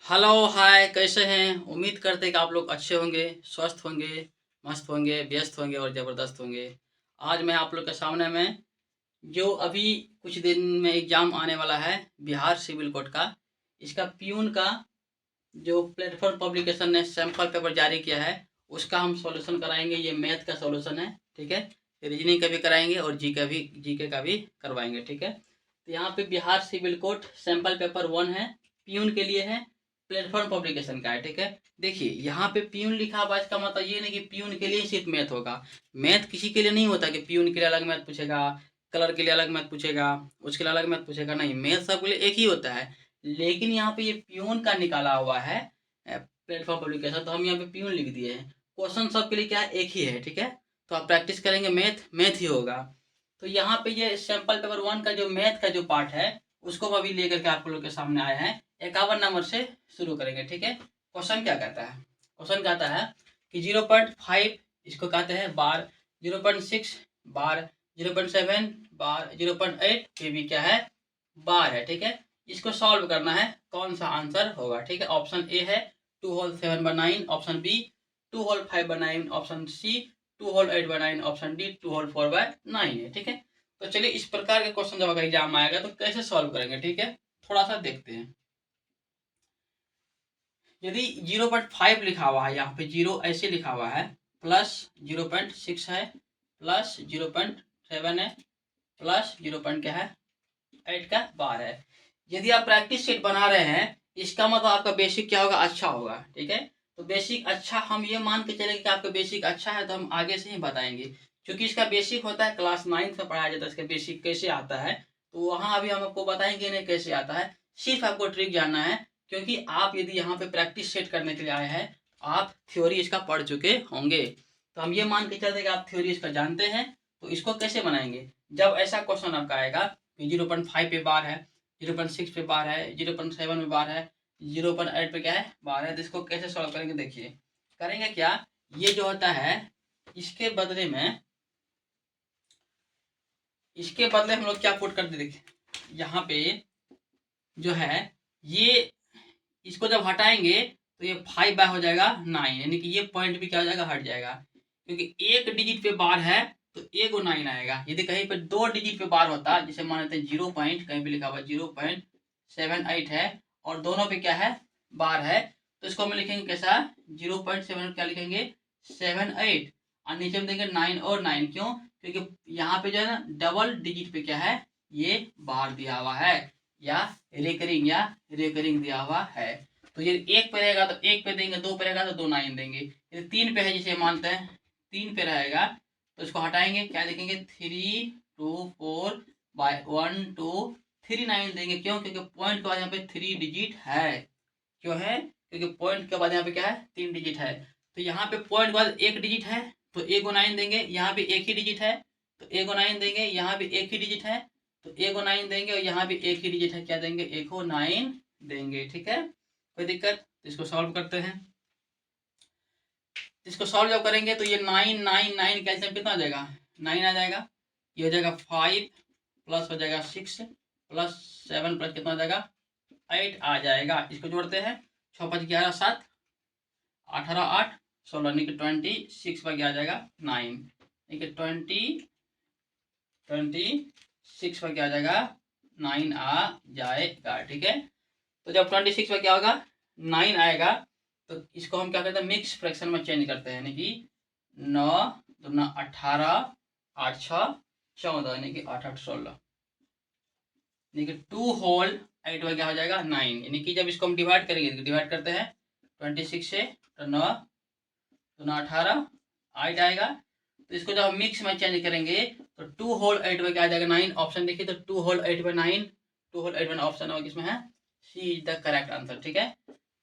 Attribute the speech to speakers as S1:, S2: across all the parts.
S1: Hello hi, कैसे हैं? उम्मीद करते हैं कि आप लोग अच्छे होंगे, स्वस्थ होंगे, मस्त होंगे, व्यस्त होंगे और ज़बरदस्त होंगे। आज मैं आप लोग के सामने में जो अभी कुछ दिन में एग्ज़ाम आने वाला है बिहार सिविल कोर्ट का, इसका प्यून का जो प्लेटफॉर्म पब्लिकेशन ने सैंपल पेपर जारी किया है, उसका हम सॉल्यूशन कराएंगे। ये मैथ का सॉल्यूशन है, ठीक है। रीजनिंग का भी कराएंगे और जीके का भी करवाएंगे, ठीक है। तो यहाँ पे Bihar civil court sample paper 1 है, प्यून के लिए है, प्लेटफॉर्म पब्लिकेशन का है, ठीक है। देखिए यहाँ पे प्यून लिखा हुआ, इसका मतलब ये नहीं कि प्यून के लिए सिर्फ मैथ होगा। मैथ किसी के लिए नहीं होता कि प्यून के लिए अलग मैथ पूछेगा, कलर के लिए अलग मैथ पूछेगा, उसके लिए अलग मैथ पूछेगा, नहीं, मैथ सबके लिए एक ही होता है। लेकिन यहाँ पे ये प्यून का निकाला हुआ है प्लेटफॉर्म पब्लिकेशन, तो हम यहाँ पे प्यून लिख दिए हैं। क्वेश्चन सबके लिए क्या है, एक ही है, ठीक है। तो आप प्रैक्टिस करेंगे, मैथ मैथ ही होगा। तो यहाँ पे ये सैंपल पेपर 1 का जो मैथ का जो पार्ट है, उसको हम अभी लेकर के आप लोग के सामने आए हैं। 51 नंबर से शुरू करेंगे, ठीक है। क्वेश्चन क्या कहता है? क्वेश्चन कहता है कि 0.5 इसको कहते हैं बार, 0.6 बार, 0.7 बार, 0.8 ये भी क्या है, बार है, ठीक है। इसको सॉल्व करना है, कौन सा आंसर होगा, ठीक है। ऑप्शन ए है 2 whole 7 by 9, option B 2 whole 5 by 9, option C 2 whole 8 by 9, option D 2 whole 4 by 9 है, ठीक है। तो चलिए इस प्रकार के क्वेश्चन जब अगर एग्जाम आएगा तो कैसे सॉल्व करेंगे, ठीक है, थोड़ा सा देखते हैं। यदि 0.5 लिखा हुआ है, यहाँ पे जीरो ऐसे लिखा हुआ है, प्लस 0.6 है, प्लस 0.7 है, प्लस 0. क्या है, 8 का बार है। यदि आप प्रैक्टिस सेट बना रहे हैं, इसका मतलब आपका बेसिक क्या होगा, अच्छा होगा, ठीक है। तो बेसिक अच्छा, हम ये मान के चलेंगे कि आपका बेसिक अच्छा है, तो हम आगे से ही बताएंगे। क्योंकि इसका बेसिक होता है क्लास 9th में पढ़ाया जाता है, इसका बेसिक कैसे आता है, तो वहाँ अभी हम आपको बताएंगे नहीं कैसे आता है। सिर्फ आपको ट्रिक जानना है, क्योंकि आप यदि यहाँ पे प्रैक्टिस सेट करने के लिए आए हैं, आप थ्योरी इसका पढ़ चुके होंगे। तो हम ये मान के चलते कि आप थ्योरी इसका जानते हैं। तो इसको कैसे बनाएंगे, जब ऐसा क्वेश्चन आपका आएगा 0.5 पे बार है, 0.6 पे बार है, 0.7 पे बार है, 0.8 पे क्या है, बार है, तो इसको कैसे सॉल्व करेंगे, देखिए करेंगे क्या। ये जो होता है, इसके बदले में हम लोग क्या पुट करते, देखिए यहाँ पे जो है, ये इसको जब हटाएंगे तो ये 5 बाय हो जाएगा 9, यानी कि ये पॉइंट भी क्या हो जाएगा, हट जाएगा। क्योंकि एक डिजिट पे बार है तो एक और 9 आएगा। यदि कहीं पे 2 डिजिट पे बार होता, जैसे मान लेते हैं 0 पॉइंट, कहीं पे लिखा हुआ 0.78 है और दोनों पे क्या है, बार है, तो इसको हम लिखेंगे कैसा, 0.7 क्या लिखेंगे, 78, और नीचे में देंगे 9 और 9, क्यों, क्योंकि यहाँ पे जो है ना डबल डिजिट पे क्या है, ये बार दिया हुआ है, या रेकरिंग दिया हुआ है। तो ये एक पे रहेगा तो एक पे देंगे, दो पे रहेगा तो दो 9 देंगे। ये 3 पे है, जिसे मानते हैं 3 पे रहेगा, तो इसको हटाएंगे, क्या देखेंगे, 3 2 4 बाय 1 2 3 9 देंगे, क्यों, क्योंकि पॉइंट के बाद यहाँ पे 3 डिजिट है। क्यों है, क्योंकि पॉइंट के बाद यहाँ पे क्या है, 3 डिजिट है। तो यहाँ पे पॉइंट के बाद एक डिजिट है, तो एक को 9 देंगे, यहाँ पे एक ही डिजिट है तो एक को 9 देंगे, यहाँ भी एक ही डिजिट है तो एक को 9 देंगे, और यहाँ भी एक ही डिजिट है, क्या देंगे, एक को 9 देंगे, ठीक है। कोई दिक्कत, तो इसको सॉल्व करते हैं। इसको सॉल्व जब करेंगे तो ये 9 कैल्सियम कितना आ जाएगा, 9 आ जाएगा। ये हो जाएगा 5 प्लस हो जाएगा 6 प्लस 7 प्लस कितना आ जाएगा, 8 आ जाएगा। इसको जोड़ते हैं, 6 5 11 7 18 8 16, यानी कि 26 पर क्या आ जाएगा, 9, यानी कि 26 पर क्या आ जाएगा, 9 आ जाएगा, ठीक है। तो जब 26 पर क्या होगा, 9 आएगा, तो इसको हम क्या करते हैं, मिक्स फ्रैक्शन में चेंज करते हैं, यानी कि 9 दूना 18 8 6 14, यानी कि 8 8 16, यानी कि 2 होल 8 में क्या हो जाएगा, 9, यानी कि जब इसको हम डिवाइड करेंगे, डिवाइड करते हैं 26 से, तो 9 दूना 18 8 आएगा। तो इसको जब हम मिक्स में चेंज करेंगे तो 2 होल 8 में क्या आ जाएगा, 9, ऑप्शन देखिए, तो 2 होल 8 में 9, 2 होल 8 में ऑप्शन है किसमें है, सी इज द करेक्ट आंसर, ठीक है।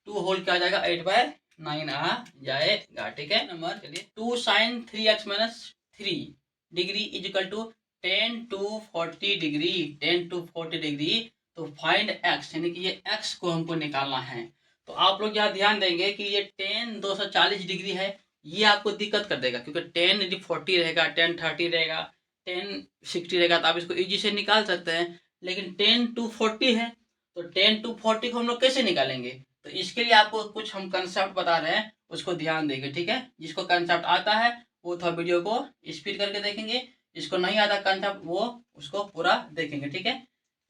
S1: 2 होल क्या आ जाएगा, 8 बाय 9 आ जाएगा, ठीक है। नंबर चलिए, 2 sine 3x minus 3 degree is equal to 10 to 40 degree, 10 to 40 degree. तो फाइंड x, यानी कि ये x को हमको निकालना है। तो आप लोग यहाँ ध्यान देंगे कि ये 10 240 डिग्री है, ये आपको दिक्कत कर देगा, क्योंकि 10 यदि 40 रहेगा, 10 30 रहेगा, 10 60 रहेगा, तो आप इसको इजी से निकाल सकते हैं। लेकिन 10 टू 40 है, तो 10 टू 40 को हम लोग कैसे निकालेंगे, तो इसके लिए आपको कुछ हम कंसेप्ट बता रहे हैं, उसको ध्यान देंगे, ठीक है। जिसको कंसेप्ट आता है वो थोड़ा वीडियो को स्पीड करके देखेंगे, जिसको नहीं आता कंसेप्ट वो उसको पूरा देखेंगे, ठीक है।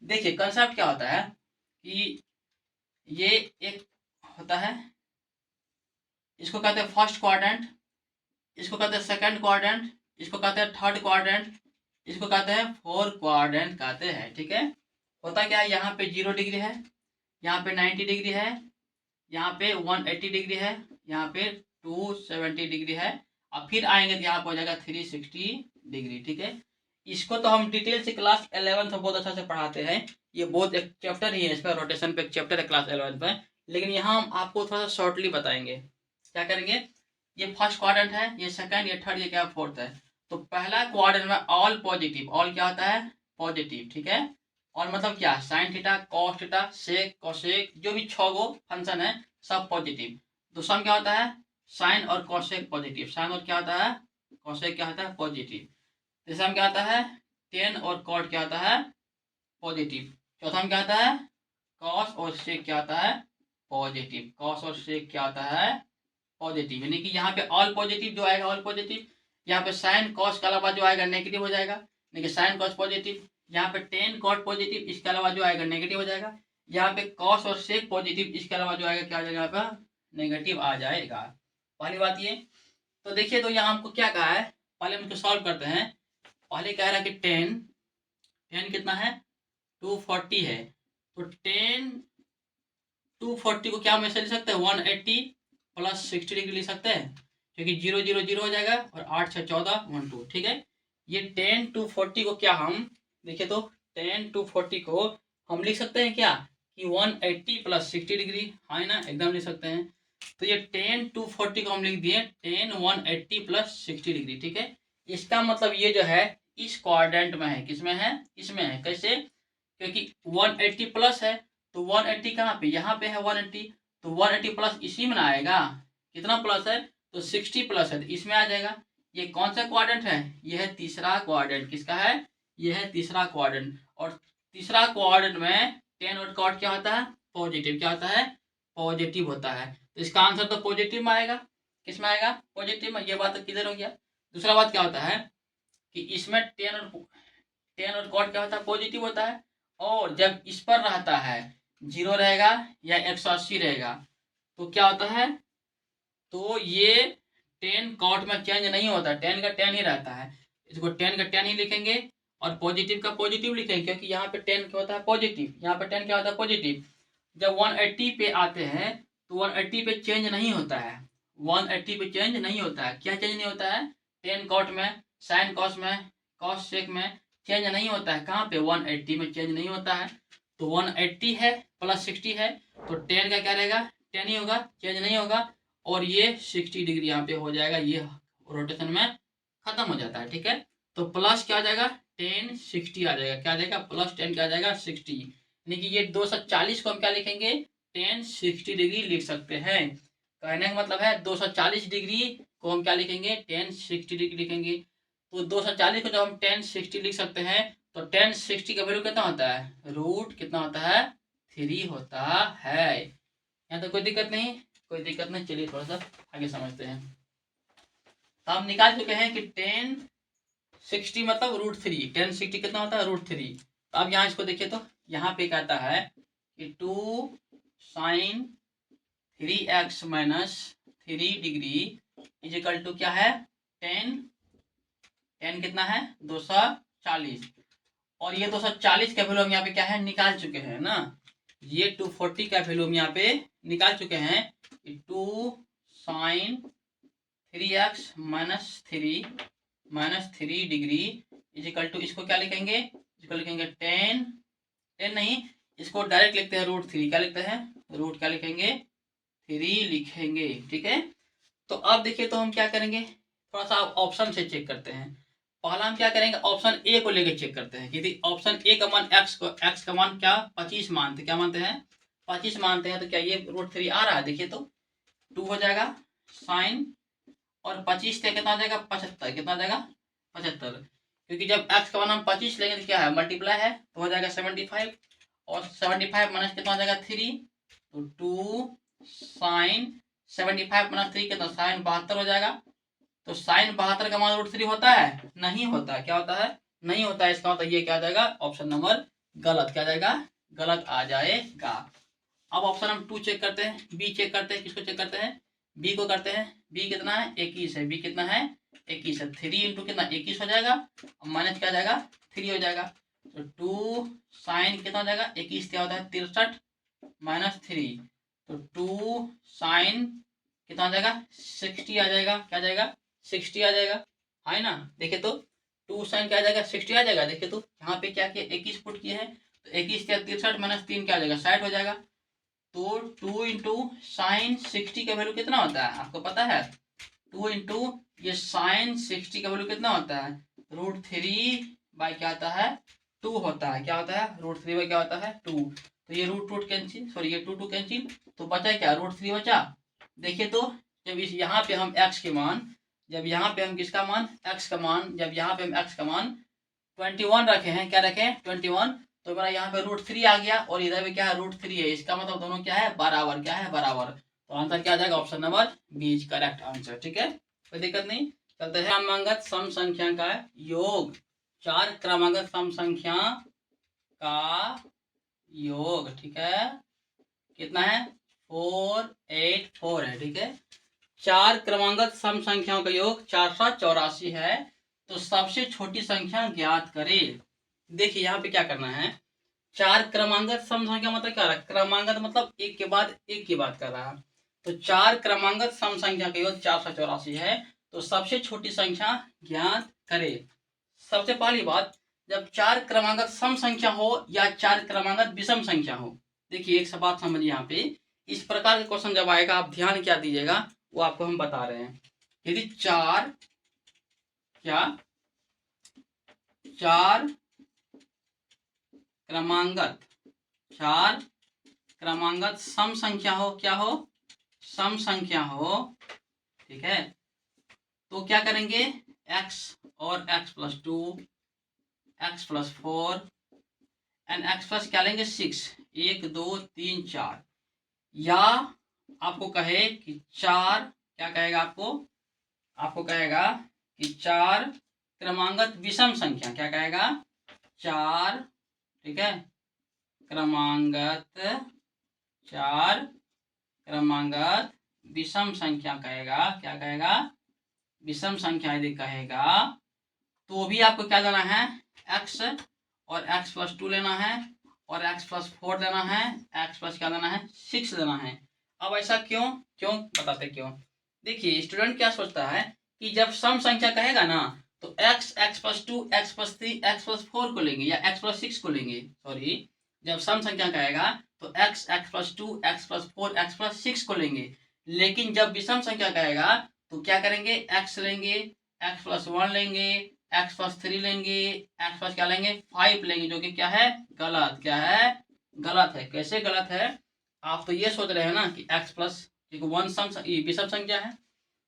S1: देखिए कंसेप्ट क्या होता है कि ये एक होता है, इसको कहते हैं फर्स्ट क्वाड्रेंट, इसको कहते हैं सेकंड क्वाड्रेंट, इसको कहते हैं थर्ड क्वाड्रेंट, इसको कहते हैं फोर्थ क्वाड्रेंट कहते हैं, ठीक है। होता क्या है, यहाँ पे 0 डिग्री है, यहाँ पे 90 डिग्री है, यहाँ पे 180 डिग्री है, यहाँ पे 270 डिग्री है, और फिर आएंगे तो यहाँ पे हो जाएगा 360 डिग्री, ठीक है। इसको तो हम डिटेल से क्लास 11 में बहुत अच्छा से पढ़ाते हैं, ये बहुत एक चैप्टर ही है, इसका रोटेशन पे एक चैप्टर है क्लास 11 पे, लेकिन यहाँ हम आपको थोड़ा सा शॉर्टली बताएंगे। क्या करेंगे, ये फर्स्ट क्वाड्रेंट है, ये सेकंड, ये थर्ड, ये क्या फोर्थ है। तो पहला क्वाड्रेंट में ऑल पॉजिटिव, ऑल क्या होता है, पॉजिटिव, ठीक है। और मतलब क्या, साइन थीटा, कॉस थीटा, सेक, कोसेक, जो भी 6 गो फंक्शन है सब पॉजिटिव। दूसरा में क्या होता है, साइन और कोसेक पॉजिटिव, साइन और क्या होता है, कोसेक क्या होता है, पॉजिटिव। तीसरा में क्या आता है, टेन और कॉट क्या होता है, पॉजिटिव। चौथा में क्या आता है, कॉस और सेक क्या आता है, पॉजिटिव। कॉस और सेक क्या आता है, पॉजिटिव, यानी कि यहाँ पे ऑल पॉजिटिव जो आएगा ऑल पॉजिटिव, यहाँ पे साइन कॉस के अलावा जो आएगा नेगेटिव हो जाएगा, यानी कि साइन कॉस पॉजिटिव। यहाँ पे टेन कॉट पॉजिटिव, इसके अलावा जो आएगा नेगेटिव हो जाएगा। यहाँ पे कॉस और सेक पॉजिटिव, इसके अलावा जो आएगा क्या आ जाएगा, यहाँ पे नेगेटिव आ जाएगा। पहली बात ये। तो देखिए, तो यहाँ हमको क्या कहा है, पहले हम इसको सॉल्व करते हैं। पहले कह रहा है कि टेन, टेन कितना है, 240 है। तो टेन 240 को क्या हम ऐसे लिख सकते हैं, 180 प्लस 60 डिग्री लिख सकते हैं, क्योंकि 0 0 0 हो जाएगा, और 8 6 14 1 2, ठीक है। ये 10 240 को क्या हम देखिए, तो 10 240 को हम लिख सकते हैं क्या, कि 180 प्लस 60 डिग्री, है ना, एकदम लिख सकते हैं। तो ये 10 240 को हम लिख दिए 10 180 प्लस 60 डिग्री, ठीक है। इसका मतलब ये जो है इस क्वाड्रेंट में है, किसमें है, इसमें है। कैसे, क्योंकि 180 प्लस है, तो 180 कहाँ पे, यहाँ पे है 180, तो 180 प्लस इसी में ना आएगा, कितना प्लस है, तो 60 प्लस है, तो इसमें आ जाएगा। ये कौन सा क्वाड्रेंट है, ये है तीसरा क्वाड्रेंट, किसका है, ये है तीसरा क्वाड्रेंट। और तीसरा क्वाड्रेंट में टेन और कॉट क्या होता है, पॉजिटिव, क्या होता है, पॉजिटिव होता है। तो इसका आंसर तो पॉजिटिव में आएगा, किस में आएगा, पॉजिटिव में। ये बात तो क्लियर हो गया। दूसरा बात क्या होता है कि इसमें टेन और कॉट क्या होता है, पॉजिटिव होता है। और जब इस पर रहता है 0 रहेगा या 180 रहेगा, तो क्या होता है, तो ये 10 कॉट में चेंज नहीं होता, 10 का 10 ही रहता है। इसको 10 का 10 ही लिखेंगे, और पॉजिटिव का पॉजिटिव लिखेंगे, क्योंकि यहाँ पे 10 क्या होता है, पॉजिटिव, यहाँ पे 10 क्या होता है, पॉजिटिव। जब 180 पे आते हैं तो 180 पे चेंज नहीं होता है, 180 पे चेंज नहीं होता है। क्या चेंज नहीं होता है, 10 कॉट में, साइन कॉस में, कॉस सेक में चेंज नहीं होता है। कहाँ पे, 180 में चेंज नहीं होता है। तो 180 है प्लस 60 है, तो 10 का क्या रहेगा, 10 ही होगा, चेंज नहीं होगा। और ये 60 डिग्री यहाँ पे हो जाएगा, ये रोटेशन में खत्म हो जाता है, ठीक है। तो प्लस क्या आ जाएगा, 10 60 आ जाएगा, क्या आ जाएगा, प्लस 10 क्या आ जाएगा, 60, यानी कि ये 240 को हम क्या लिखेंगे, 10 60 डिग्री लिख सकते हैं। कहने का मतलब है 240 डिग्री को हम क्या लिखेंगे, 10 60 डिग्री लिखेंगे। तो 240 को जब हम 10 60 लिख सकते हैं, तो 10 60 का वैल्यू कितना होता है, रूट कितना होता है, 3 होता है। यहाँ तो कोई दिक्कत नहीं, कोई दिक्कत नहीं। चलिए थोड़ा सा आगे समझते हैं। तो हम निकाल चुके हैं कि 10 60 मतलब √3, 10 60 कितना होता है, √3। तो अब यहाँ इसको देखिए, तो यहाँ पे कहता है कि 2 sin 3x minus 3 degree is equal to क्या है, 10 10 कितना है, 240। और ये 240 का वैल्यू हम यहाँ पे क्या है, निकाल चुके हैं ना। ये 240 का वैल्यू हम यहाँ पे निकाल चुके हैं। 2 sin 3x minus 3 degree is equal to, इसको क्या लिखेंगे, इसको लिखेंगे 10 नहीं, इसको डायरेक्ट लिखते हैं √3, क्या लिखते हैं, रूट क्या लिखेंगे, 3 लिखेंगे, ठीक है। तो अब देखिए, तो हम क्या करेंगे, थोड़ा सा ऑप्शन से चेक करते हैं। पहला हम क्या करेंगे, ऑप्शन ए को लेकर चेक करते हैं। यदि ऑप्शन ए का मान एक्स का मान क्या 25 मानते, क्या मानते हैं, 25 मानते हैं, तो क्या ये √3 आ रहा है, देखिए तो 2 हो जाएगा साइन, और 25 से कितना आ जाएगा, 75, कितना आ जाएगा, 75। क्योंकि जब एक्स का मान हम 25 लेंगे तो क्या है, मल्टीप्लाई है, तो हो जाएगा 75, और 75 माइनस कितना हो जाएगा 3, तो 2 साइन 75 माइनस 3 कितना, साइन 72 हो जाएगा। तो साइन 72 का मान √3 होता है, नहीं होता। क्या होता है, नहीं होता है। इसका मतलब ये क्या आ जाएगा, ऑप्शन नंबर गलत। क्या आ जाएगा, गलत आ जाएगा। अब ऑप्शन नंबर 2 चेक करते हैं, बी चेक करते हैं। किसको चेक करते हैं, बी को करते हैं। बी कितना है, 21 है। बी कितना है, 21 है। 3 इंटू कितना, 21 हो जाएगा, माइनस क्या आ जाएगा, 3 हो जाएगा। तो 2 साइन कितना हो जाएगा, 21 क्या होता है 63 माइनस 3, तो 2 साइन कितना आ जाएगा, 60 आ जाएगा। क्या आ जाएगा, 60 आ जाएगा, है ना। देखिए तो 2 साइन क्या आ जाएगा, 60 आ जाएगा। देखिए तो यहाँ पे क्या किया, 21 पुट किए हैं, तो 21 क्या 63 माइनस 3 क्या आ जाएगा, 60 हो जाएगा। तो 2 इंटू साइन 60 का वैल्यू कितना होता है, आपको पता है। 2 इंटू ये साइन 60 का वैल्यू कितना होता है, √3 बाई क्या आता है, 2 होता है। क्या होता है, √3 बाई क्या होता है, 2। तो ये रूट कैंसिल, सॉरी ये 2 कैंसिल, तो बचा क्या, √3 बचा। देखिए तो जब इस यहाँ पे हम x के मान, जब यहाँ पे हम किसका मान, x का मान, जब यहाँ पे हम x का मान 21 रखे हैं, क्या रखे हैं 21, तो मेरा यहाँ पे √3 आ गया और इधर भी क्या है √3 है। इसका मतलब दोनों क्या है, बराबर। क्या है, बराबर। तो आंसर क्या आ जाएगा, option number B is correct answer. ठीक है, कोई दिक्कत नहीं। चलते हैं, क्रमांगत सम संख्या का योग। 4 क्रमांगत सम संख्या का योग, ठीक है, कितना है 484 है। ठीक है, 4 क्रमांगत सम संख्याओं का योग 484 है। तो सबसे छोटी संख्या ज्ञात करें। देखिए यहाँ पे क्या करना है, 4 क्रमांगत सम संख्या मतलब क्या रहा, क्रमांगत मतलब एक के बाद एक की बात कर रहा है। तो 4 क्रमांगत सम संख्या का योग 484 है। तो सबसे छोटी संख्या ज्ञात करें। सबसे पहली बात, जब 4 क्रमांगत सम संख्या हो या 4 क्रमांगत विषम संख्या हो, देखिए एक बात समझिए यहाँ पे, इस प्रकार का क्वेश्चन जब आएगा आप ध्यान क्या दीजिएगा, वो आपको हम बता रहे हैं। यदि 4 क्रमांगत 4 क्रमांगत सम संख्या हो, क्या हो, सम संख्या हो, ठीक है, तो क्या करेंगे, x और x+2, x+4 एंड x+ क्या लेंगे 6, 1 2 3 4। या आपको कहे कि 4, क्या कहेगा आपको कहेगा कि 4 क्रमांगत विषम संख्या, क्या कहेगा 4, ठीक है, चार क्रमांगत विषम संख्या कहेगा। क्या कहेगा, विषम संख्या यदि कहेगा तो भी आपको क्या लेना है, x और x+2 लेना है और x+4 लेना है, x+ क्या लेना है 6 लेना है। अब ऐसा क्यों बताते क्यों। देखिए स्टूडेंट क्या सोचता है कि जब सम संख्या कहेगा ना तो x, x+2, x+3, x+4 को लेंगे या x+6 को लेंगे। सॉरी, जब सम संख्या कहेगा तो x, x+2, x+4, x+6 को लेंगे। लेकिन जब विषम संख्या कहेगा तो क्या करेंगे, x लेंगे, x+1 लेंगे, x+3 लेंगे, x+ क्या लेंगे 5 लेंगे, जो कि क्या है गलत। क्या है, गलत है। कैसे गलत है, आप तो ये सोच रहे हैं ना कि x+1 विषम संख्या है,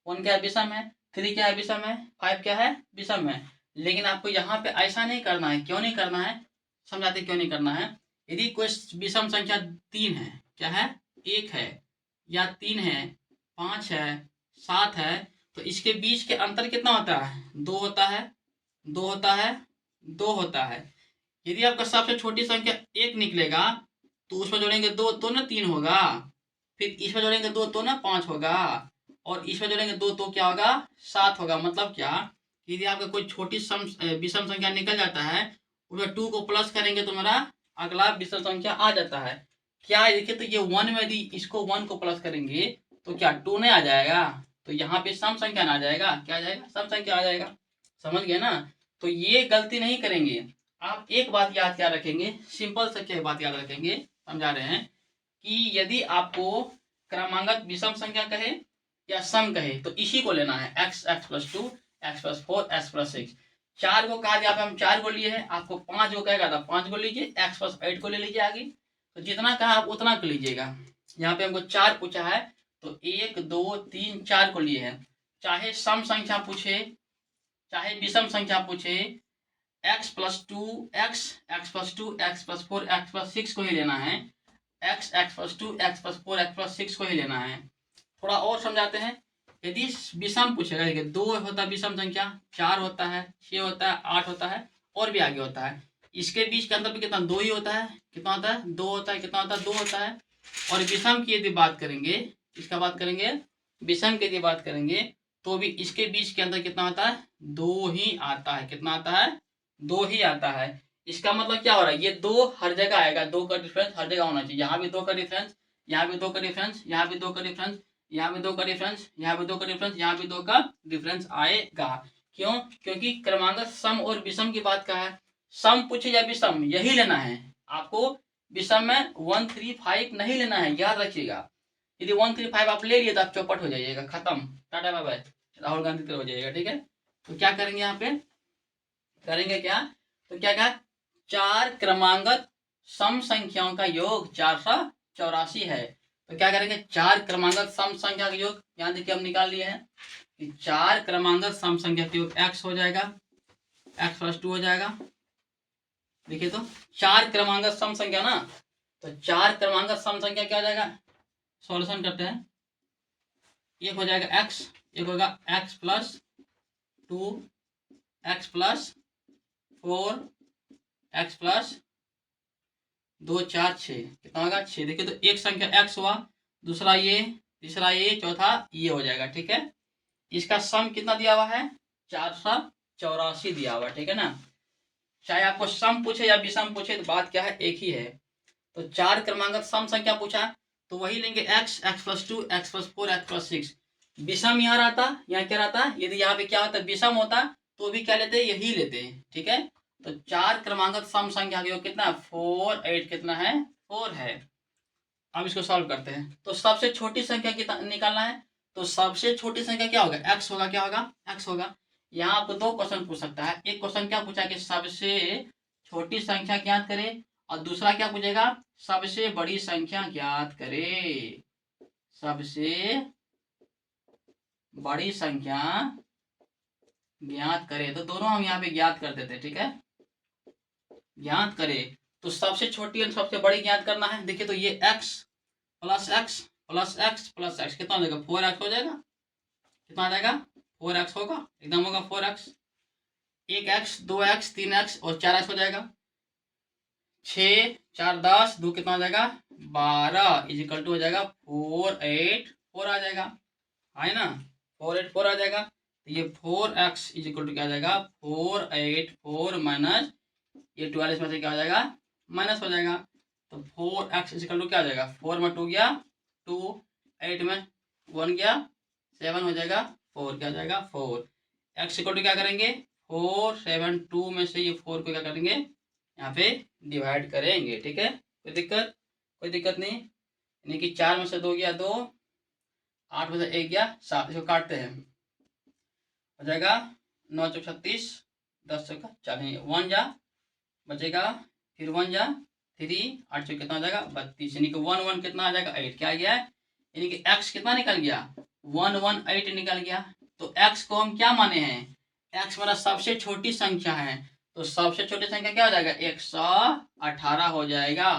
S1: 1 क्या है विषम है, 3 क्या है विषम है, 5 क्या है विषम है। लेकिन आपको यहाँ पे ऐसा नहीं करना है। क्यों नहीं करना है, समझाते क्यों नहीं करना है। यदि कोई विषम संख्या 3 है, क्या है 1 है या 3 है, 5 है, 7 है, तो इसके बीच के अंतर कितना होता है, 2 होता है, 2 होता है, 2 होता है। यदि आपका सबसे छोटी संख्या 1 निकलेगा तो उसमें जोड़ेंगे 2 तो ना 3 होगा, फिर इसमें जोड़ेंगे 2 तो ना 5 होगा, और इसमें जोड़ेंगे 2 तो क्या होगा 7 होगा। मतलब क्या, यदि आपका कोई छोटी विषम संख्या निकल जाता है, उसमें 2 को प्लस करेंगे तो मेरा अगला विषम संख्या आ जाता है। क्या देखिए तो ये 1 में यदि इसको 1 को प्लस करेंगे तो क्या 2 नहीं आ जाएगा, तो यहाँ पे सम संख्या ना आ जाएगा, क्या आ जाएगा सम संख्या आ जाएगा। समझ गए ना। तो ये गलती नहीं करेंगे। आप एक बात याद क्या रखेंगे, सिंपल से क्या बात याद रखेंगे, समझा रहे हैं कि यदि आपको क्रमांगत विषम संख्या कहे या सम कहे तो इसी को लेना है, x, x+2, x+4, x+6। 4 को कहा जाए हम 4 को लिए हैं, आपको 5 को कहेगा तो 5 को लीजिए, x+8 को ले लीजिए आगे। तो जितना कहा आप उतना को लीजिएगा। यहाँ पे हमको 4 पूछा है तो 1 2 3 4 को लिए हैं। चाहे सम संख्या पूछे चाहे विषम संख्या पूछे, x+2, x+2, x+4, x+6 को ही लेना है। X, x plus 2, x plus 4, x plus 6 को ही लेना है। थोड़ा और समझाते हैं। यदि विषम पूछेगा, देखिए 2 होता है विषम संख्या, 4 होता है, 6 होता है, 8 होता है और भी आगे होता है। इसके बीच के अंतर भी कितना, 2 ही होता है। कितना होता है, 2 होता है। कितना होता है, 2 होता है। और विषम की यदि बात करेंगे, इसका बात करेंगे, विषम की यदि बात करेंगे तो भी इसके बीच के अंदर कितना आता है, 2 ही आता है। कितना आता है, 2 ही आता है। इसका मतलब क्या हो रहा है, ये 2 हर जगह आएगा, 2 का डिफरेंस हर जगह होना चाहिए। यहाँ भी 2 का डिफरेंस, यहाँ भी 2 का डिफरेंस, यहाँ भी 2 का डिफरेंस, यहाँ भी 2 का डिफरेंस, यहाँ भी 2 का डिफरेंस, यहाँ भी 2 का डिफरेंस आएगा। क्यों, क्योंकि क्रमांगत सम और विषम की बात का है। सम पूछे या विषम, यही लेना है आपको। विषम में 135 नहीं लेना है, याद रखिएगा। यदि 135 आप ले लिए तो आप चौपट हो जाइएगा, खत्म, tata bye bye, Rahul Gandhi की तरह हो जाइएगा। ठीक है, तो क्या करेंगे यहाँ पे, करेंगे क्या, तो क्या कहा, 4 क्रमांगत सम संख्याओं का योग 484 है। तो क्या करेंगे, 4 क्रमांगत सम संख्या का योग, यहाँ देखिए हम निकाल लिए हैं कि 4 क्रमांगत सम संख्या का योग x हो जाएगा, x प्लस 2 हो जाएगा। देखिए तो 4 क्रमांगत सम संख्या ना, तो 4 क्रमांगत सम संख्या क्या हो जाएगा, सॉल्यूशन करते हैं। एक हो जाएगा x, एक होगा x plus 2, x plus 4, x plus 2, 4, 6, कितना होगा 6। देखिए तो एक संख्या x हुआ, दूसरा ये, तीसरा ये, चौथा ये हो जाएगा। ठीक है, इसका सम कितना दिया हुआ है, 484 दिया हुआ है। ठीक है ना, चाहे आपको सम पूछे या विषम पूछे तो बात क्या है, एक ही है। तो 4 क्रमांकक सम संख्या पूछा तो वही लेंगे x, x plus 2, x plus 4, x plus 6। विषम यहाँ रहता, यहाँ क्या रहता, यदि यहाँ पे क्या होता विषम होता तो भी क्या लेते, यही लेते। ठीक है, तो 4 क्रमांकक सम संख्या का योग कितना है, 4, 8 कितना है, 4 है। अब इसको सॉल्व करते हैं। तो सबसे छोटी संख्या कितना निकालना है, तो सबसे छोटी संख्या क्या होगा, x होगा। क्या होगा, x होगा। यहाँ आपको 2 क्वेश्चन पूछ सकता है। एक क्वेश्चन क्या पूछा कि सबसे छोटी संख्या ज्ञात करे, और दूसरा क्या पूछेगा, सबसे बड़ी संख्या ज्ञात करे। सबसे बड़ी संख्या ज्ञात करे, तो दोनों हम यहाँ पे ज्ञात कर देते। ठीक है, ज्ञात करे तो सबसे छोटी और सबसे बड़ी ज्ञात करना है। देखिए तो ये x plus x plus x plus x कितना हो जाएगा, 4x हो जाएगा। कितना आ जाएगा, 4x होगा, एकदम होगा 4x। 1x, 2x, 3x और 4x हो जाएगा। 6, 4, 10, 2 कितना हो जाएगा, 12 इजिकल टू हो जाएगा 4, 8, 4 आ जाएगा, है ना, 4, 8, 4 आ जाएगा। तो ये 4x इजिकल टू क्या आ जाएगा, 4, 8, 4 माइनस ये 12 में से क्या हो जाएगा, माइनस हो जाएगा। तो 4x इजिकल टू क्या आ जाएगा, 4 में 2 गया 2, 8 में 1 गया 7 हो जाएगा 4, क्या हो जाएगा 4। x इक्वल टू क्या करेंगे, 4, 7, 2 में से ये 4 को क्या करेंगे, यहाँ पे डिवाइड करेंगे। ठीक है, कोई दिक्कत, कोई दिक्कत नहीं। यानी कि 4 में से 2 गया 2, 8 में से 1 गया 7, इसको काटते हैं, हो जाएगा 9 चौक 36, 10 चौका 40, 1 जा बचेगा, फिर 1 जा 3, 8 चौक कितना आ जाएगा 32, यानी कि 1, 1 कितना आ जाएगा 8, क्या आ गया है, यानी कि x कितना निकल गया, 1, 1, 8 निकल गया। तो x को हम क्या माने हैं, x माना सबसे छोटी संख्या है, तो सबसे छोटी संख्या क्या हो जाएगा, 118 हो जाएगा।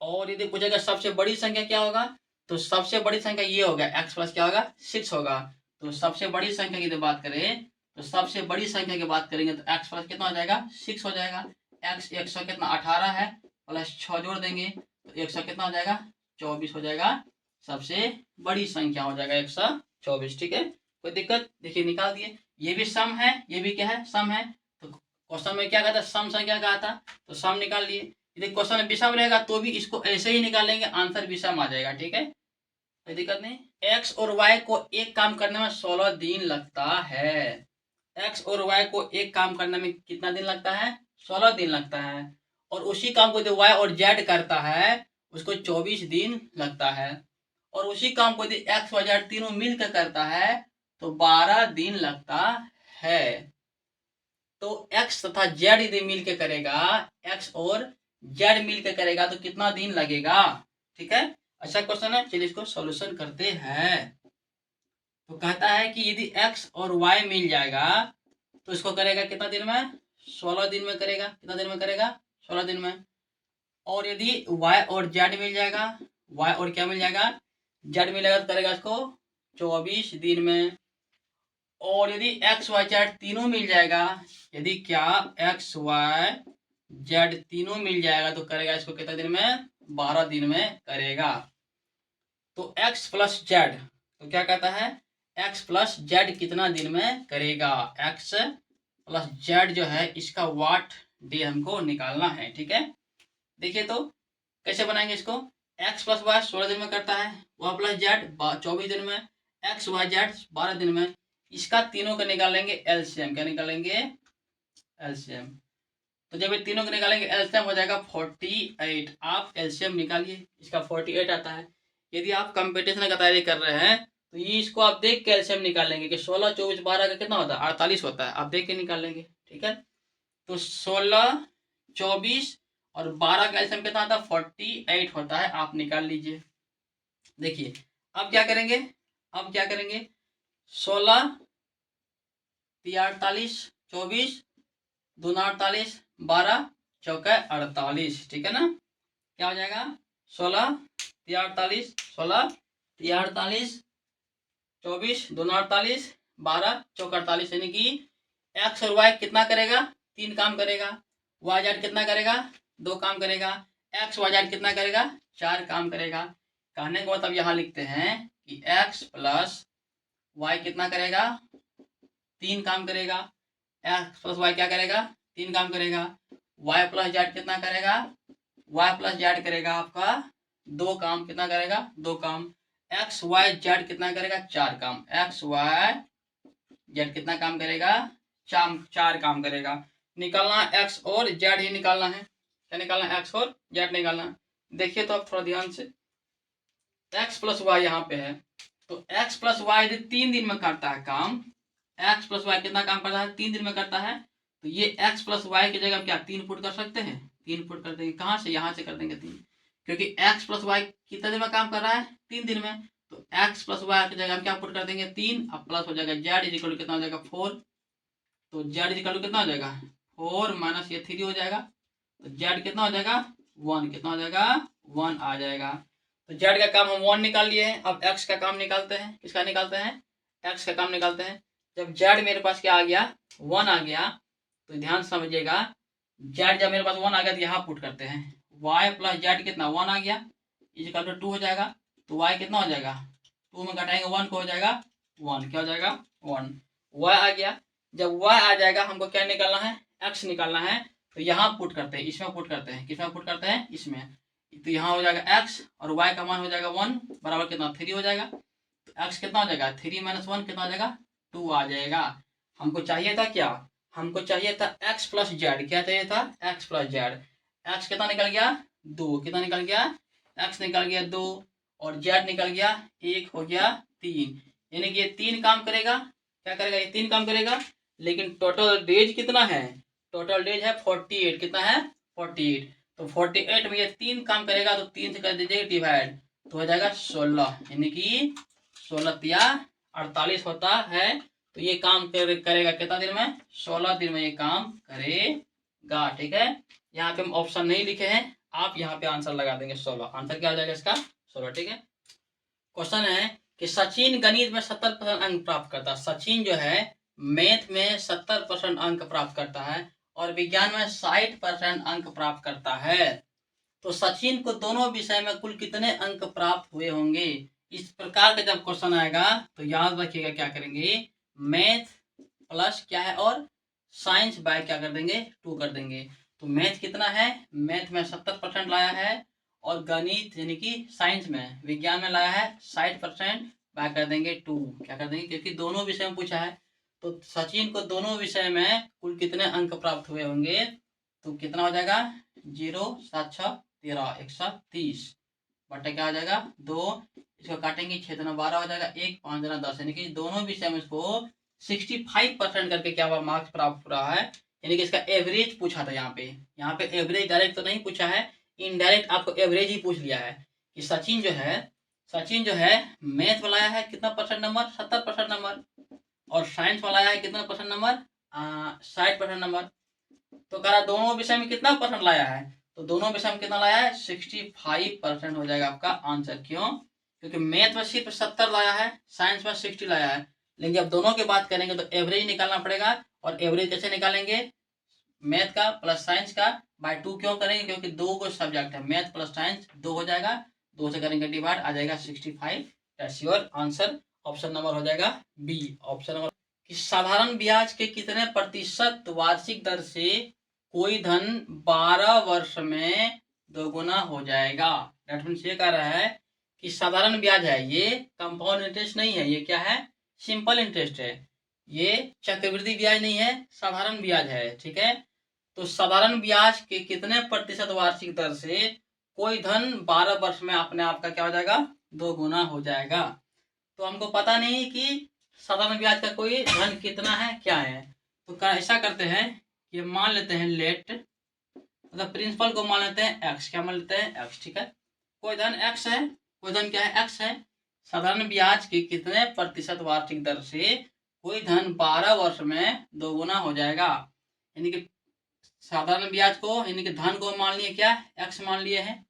S1: और यदि पूछेगा सबसे बड़ी संख्या क्या होगा, तो सबसे बड़ी संख्या ये होगा, x प्लस क्या होगा 6 होगा। तो सबसे बड़ी संख्या की बात करें, तो सबसे बड़ी संख्या की बात करेंगे तो x प्लस कितना हो जाएगा 6 हो जाएगा। x 100 कितना 18 है, प्लस 6 जोड़ देंगे तो 100 कितना हो जाएगा 24 हो जाएगा। सबसे बड़ी संख्या हो जाएगा 124। ठीक है, कोई दिक्कत, देखिए निकाल दिए। ये भी सम है, ये भी क्या है, सम है। तो क्वेश्चन में क्या कहता, सम संख्या कहा था, तो सम निकाल लिए। यदि क्वेश्चन में विषम रहेगा तो भी इसको ऐसे ही निकालेंगे, आंसर विषम आ जाएगा। ठीक है, कोई दिक्कत नहीं। x और y को एक काम करने में 16 दिन लगता है। x और y को एक काम करने में कितना दिन लगता है, 16 दिन लगता है। और उसी काम को यदि y और z करता है उसको 24 दिन लगता है। और उसी काम को यदि x और z तीनों मिलकर करता है तो 12 दिन लगता है। तो x तथा z यदि मिलकर करेगा, x और z मिलकर करेगा तो कितना दिन लगेगा। ठीक है, अच्छा क्वेश्चन है, चलिए इसको सॉल्यूशन करते हैं। तो कहता है कि यदि x और y मिल जाएगा तो इसको करेगा कितना दिन में, 16 दिन में करेगा। कितना दिन में करेगा, 16 दिन में। और यदि y और z मिल जाएगा, y और क्या मिल जाएगा, z मिलेगा, तो करेगा इसको 24 दिन में। और यदि x y z तीनों मिल जाएगा, यदि क्या x y z तीनों मिल जाएगा तो करेगा इसको कितने दिन में, 12 दिन में करेगा। तो x प्लस जेड, तो क्या कहता है, x प्लस जेड कितना दिन में करेगा, x प्लस जेड जो है इसका वाट डे हमको निकालना है। ठीक है, देखिए तो कैसे बनाएंगे इसको। x प्लस वाई 16 दिन में करता है, y प्लस जेड 24 दिन में, x y जेड 12 दिन में। इसका तीनों का निकालेंगे एलसीएम। क्या निकालेंगे, एलसीएम। तो जब ये तीनों का निकालेंगे एलसीएम हो जाएगा 48। आप एलसीएम निकालिए, इसका 48 आता है। यदि आप कंपटीशन का तैयारी कर रहे हैं तो ये इसको आप देख के एलसीएम निकालेंगे कि 16 24 12 का कितना होता है, 48 होता है। आप देख के निकाल लेंगे। ठीक है, तो 16 24 और 12 का एलसीएम कितना आता है, 48 होता है। आप निकाल लीजिए। देखिए अब क्या करेंगे, अब क्या करेंगे, 16 48 24 दूना 48 12 चौका 48। ठीक है ना, क्या हो जाएगा, 16 48 16 48 24 दूना 48 12 चौका 48, यानी कि एक्स और वाई कितना करेगा, 3 काम करेगा। वाई जेड कितना करेगा, 2 काम करेगा। एक्स वाई जेड कितना करेगा, 4 काम करेगा। कहने का मतलब यहाँ लिखते हैं कि एक्स प्लस वाई कितना करेगा, 3 काम करेगा। एक्स प्लस वाई क्या करेगा, 3 काम करेगा। वाई प्लस जेड कितना करेगा, वाई प्लस जेड करेगा आपका 2 काम। कितना करेगा, 2 काम। एक्स वाई जेड कितना करेगा, 4 काम। एक्स वाई जेड कितना काम करेगा, 4 काम करेगा। निकालना एक्स और जेड ही निकालना है। क्या निकालना है, एक्स और जेड निकालना है। देखिए तो आप थोड़ा ध्यान से, एक्स प्लस वाई यहाँ पे है, तो एक्स प्लस वाई यदि 3 दिन में करता है काम, एक्स प्लस वाई कितना काम करता है, 3 दिन में करता है, तो ये एक्स प्लस वाई की जगह क्या 3 पुट कर सकते हैं, 3 पुट कर देंगे। कहाँ से, यहाँ से कर देंगे 3, क्योंकि एक्स प्लस वाई कितने दिन में काम कर रहा है, 3 दिन में। तो एक्स प्लस वाई की जगह हम क्या पुट कर देंगे, 3। अब प्लस हो जाएगा जेड इज इक्वल टू कितना हो जाएगा, 4। तो जेड इज इक्वल टू कितना हो जाएगा, 4 माइनस ये 3 हो जाएगा। तो जेड कितना हो जाएगा, 1। कितना हो जाएगा, 1 आ जाएगा। तो जेड का काम हम 1 निकाल लिए हैं। अब एक्स का काम निकालते हैं। किसका निकालते हैं, एक्स का काम निकालते हैं। जब जेड मेरे पास क्या आ गया, 1 आ गया, तो ध्यान समझिएगा, जेड जब मेरे पास 1 आ गया तो यहाँ पुट करते हैं। वाई प्लस जेड कितना, 1 आ गया, इज इक्वल टू 2 हो जाएगा। तो वाई कितना हो जाएगा, 2 में घटाएंगे 1 को हो जाएगा 1। क्या हो जाएगा, 1। वाई आ गया। जब वाई आ जाएगा हमको क्या निकालना है, एक्स निकालना है। तो यहाँ पुट करते हैं, इसमें पुट करते हैं। किसमें पुट करते हैं, इसमें। तो यहाँ हो जाएगा एक्स और वाई का मान हो जाएगा 1 बराबर कितना, 3 हो जाएगा। तो एक्स कितना हो जाएगा, 3 माइनस 1 कितना हो जाएगा, 2 आ जाएगा। हमको चाहिए था क्या, हमको चाहिए था एक्स प्लस जेड। क्या चाहिए था, एक्स प्लस जेड। एक्स कितना निकल गया, 2। कितना निकल गया, एक्स निकल गया 2 और जेड निकल गया 1, हो गया 3। यानी कि ये 3 काम करेगा। क्या करेगा, ये 3 काम करेगा। लेकिन टोटल डेज कितना है, टोटल डेज है 48। कितना है, 48। तो 48 में ये 3 काम करेगा, तो 3 से कर दीजिए डिवाइड, तो हो जाएगा 16। यानी कि 16 या 48 होता है। तो ये काम करेगा कितना दिन में, 16 दिन में ये काम करेगा। ठीक है, यहाँ पे हम ऑप्शन नहीं लिखे हैं, आप यहाँ पे आंसर लगा देंगे 16। आंसर क्या हो जाएगा इसका, 16। ठीक है, क्वेश्चन है कि सचिन गणित में 70% अंक प्राप्त करता है। सचिन जो है मैथ में 70% अंक प्राप्त करता है और विज्ञान में 60% अंक प्राप्त करता है। तो सचिन को दोनों विषय में कुल कितने अंक प्राप्त हुए होंगे। इस प्रकार का जब क्वेश्चन आएगा तो याद रखिएगा क्या करेंगे, मैथ प्लस क्या है और साइंस बाय क्या कर देंगे, 2 कर देंगे। तो मैथ कितना है, मैथ में 70% लाया है और गणित यानी कि साइंस में, विज्ञान में लाया है 60%, बाय कर देंगे 2। क्या कर देंगे, क्योंकि दोनों विषय में पूछा है। तो सचिन को दोनों विषय में कुल कितने अंक प्राप्त हुए होंगे, तो कितना हो जाएगा, 0 7 6 13 130 बटा क्या हो जाएगा 2। इसको काटेंगे 6 दूना 12 हो जाएगा, 1 5 दूना 10। यानी कि दोनों विषय में इसको 65% करके क्या हुआ, मार्क्स प्राप्त हो रहा है। यानी कि इसका एवरेज पूछा था यहाँ पे एवरेज डायरेक्ट तो नहीं पूछा है, इनडायरेक्ट आपको एवरेज ही पूछ लिया है कि सचिन जो है मैथ वाला है कितना परसेंट नंबर, 70% नंबर, और साइंस वाला है कितना परसेंट नंबर, 60% नंबर। तो कह रहा दोनों विषय में कितना परसेंट लाया है, तो दोनों में से हम कितना लाया है 65% हो जाएगा आपका आंसर। क्यों? क्योंकि मैथ में सिर्फ 70 लाया है, साइंस में 60 लाया है। लेकिन जब दोनों की बात करेंगे तो एवरेज निकालना पड़ेगा। और एवरेज कैसे निकालेंगे? मैथ का प्लस साइंस का बाय 2 क्यों करेंगे? क्योंकि दो को सब्जेक्ट है, मैथ प्लस साइंस 2 हो जाएगा, 2 से करेंगे डिवाइड, आ जाएगा 65। That's your answer. Option number हो जाएगा बी। ऑप्शन नंबर कि साधारण ब्याज के कितने प्रतिशत वार्षिक दर से कोई धन 12 वर्ष में दोगुना हो जाएगा। दैट मीन्स ये कह रहा है कि साधारण ब्याज है, ये कंपाउंड इंटरेस्ट नहीं है, ये क्या है? सिंपल इंटरेस्ट है। ये चक्रवृद्धि ब्याज नहीं है, साधारण ब्याज है। ठीक है, तो साधारण ब्याज के कितने प्रतिशत वार्षिक दर से कोई धन 12 वर्ष में अपने आप का क्या हो जाएगा? दोगुना हो जाएगा। तो हमको पता नहीं कि साधारण ब्याज का कोई धन कितना है, क्या है। तो ऐसा करते हैं कि मान लेते हैं लेट, मतलब प्रिंसिपल को मान लेते हैं एक्स। क्या मान लेते हैं? एक्स। ठीक है, कोई धन एक्स है, कोई धन क्या है? एक्स है। साधारण ब्याज के कितने प्रतिशत वार्षिक दर से कोई धन 12 वर्ष में दोगुना हो जाएगा। यानी कि साधारण ब्याज को, यानी कि धन को मान लिए क्या? एक्स मान लिए हैं।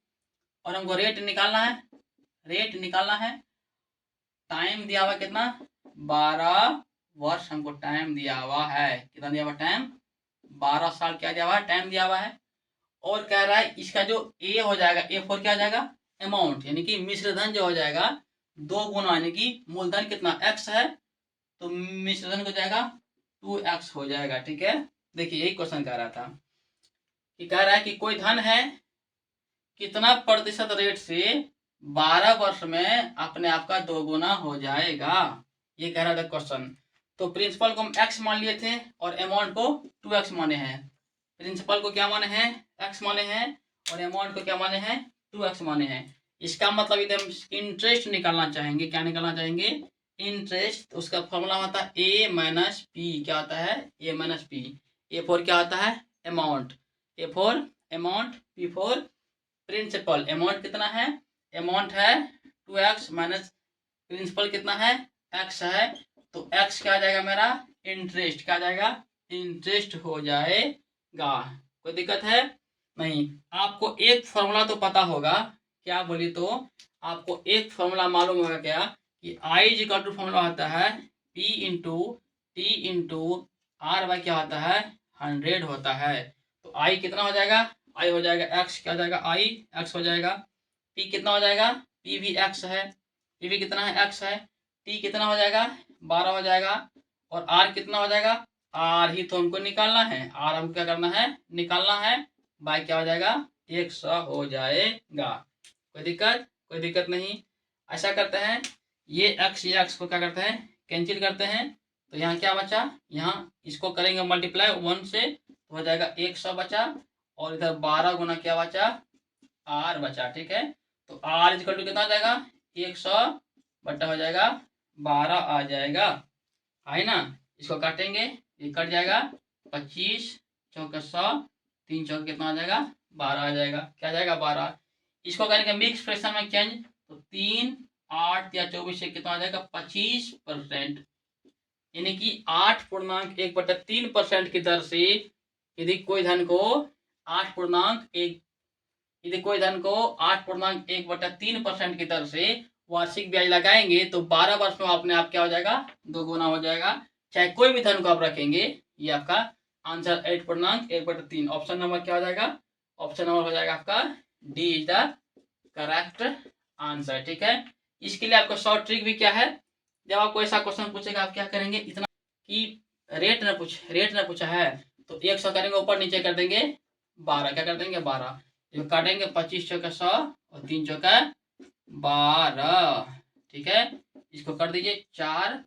S1: और हमको रेट निकालना है, रेट निकालना है। टाइम दिया हुआ कितना? 12 वर्ष हमको टाइम दिया हुआ है। कितना दिया हुआ टाइम? 12 साल क्या दिया हुआ है? टाइम दिया हुआ है। और कह रहा है इसका जो ए हो जाएगा, ए फोर क्या हो जाएगा? अमाउंट, यानी कि मिश्र धन जो हो जाएगा 2 गुना, यानी कि मूलधन कितना? एक्स है, तो मिश्र धन हो जाएगा 2x हो जाएगा। ठीक है, देखिए यही क्वेश्चन कह रहा था कि कह रहा है कि कोई धन है कितना प्रतिशत रेट से 12 वर्ष में अपने आप का दोगुना हो जाएगा, ये कह रहा था क्वेश्चन। तो प्रिंसिपल को हम x मान लिए थे और अमाउंट को 2x माने हैं। प्रिंसिपल को क्या माने हैं? x माने हैं, और अमाउंट को क्या माने हैं? 2x माने हैं। इसका मतलब इधर इंटरेस्ट निकालना चाहेंगे। क्या निकालना चाहेंगे? इंटरेस्ट। तो उसका फॉर्मूला होता है a माइनस पी। क्या होता है? a minus P. A four क्या होता है? Amount. A four amount, P four principal. Amount कितना है? अमाउंट है 2x माइनस प्रिंसिपल कितना है? x है। तो x क्या आ जाएगा मेरा? इंटरेस्ट। क्या आ जाएगा? इंटरेस्ट हो जाएगा। कोई दिक्कत है? नहीं। आपको एक फॉर्मूला तो पता होगा, क्या बोली तो आपको एक फॉर्मूला मालूम होगा क्या? कि I इक्वल टू फॉर्मूला होता है P into T into R by क्या होता है? 100 होता है। तो I कितना हो जाएगा? I हो जाएगा x। क्या हो जाएगा? I x हो जाएगा। P कितना हो जाएगा? P भी x है। P भी कितना है? x है। T कितना हो जाएगा? 12 हो जाएगा। और R कितना हो जाएगा? R ही तो हमको निकालना है। R हमको क्या करना है? निकालना है। बाई क्या हो जाएगा? 100 हो जाएगा। कोई दिक्कत? कोई दिक्कत नहीं। ऐसा करते हैं, ये x को क्या करते हैं? कैंसिल करते हैं। तो यहाँ क्या बचा? यहाँ इसको करेंगे मल्टीप्लाई 1 से, तो हो जाएगा 100 बचा। और इधर 12 गुना क्या बचा? R बचा। ठीक है, तो R इक्वल टू कितना आ जाएगा? 100 बटा हो जाएगा 12 आ जाएगा। है ना? इसको काटेंगे, ये कट जाएगा। 25 चौके 100, 3 चौके कितना आ जाएगा? 12 आ जाएगा। क्या आ जाएगा? 12। इसको करेंगे मिक्स फ्रैक्शन में चेंज, तो 3 8 या 24 से कितना आ जाएगा? 25%। यानी कि 8.1/3% की दर से यदि कोई धन को 8.1 यदि कोई धन को 8.1/3% की दर से वार्षिक ब्याज लगाएंगे तो 12 वर्ष में अपने आप क्या हो जाएगा? दोगुना हो जाएगा। चाहे कोई भी धन को आप रखेंगे, ये आपका आंसर 8.1/3। ऑप्शन नंबर क्या हो जाएगा? ऑप्शन नंबर हो जाएगा आपका D is the correct answer. ठीक है, इसके लिए आपका शॉर्ट ट्रिक भी क्या है? जब आपको ऐसा क्वेश्चन पूछेगा आप क्या करेंगे? इतना कि रेट न पूछा है तो 100 करेंगे, ऊपर नीचे कर देंगे 12। क्या कर देंगे? 12। जो काटेंगे 25 चौका 100 और 3 चौका 12। ठीक है, इसको कर दीजिए 4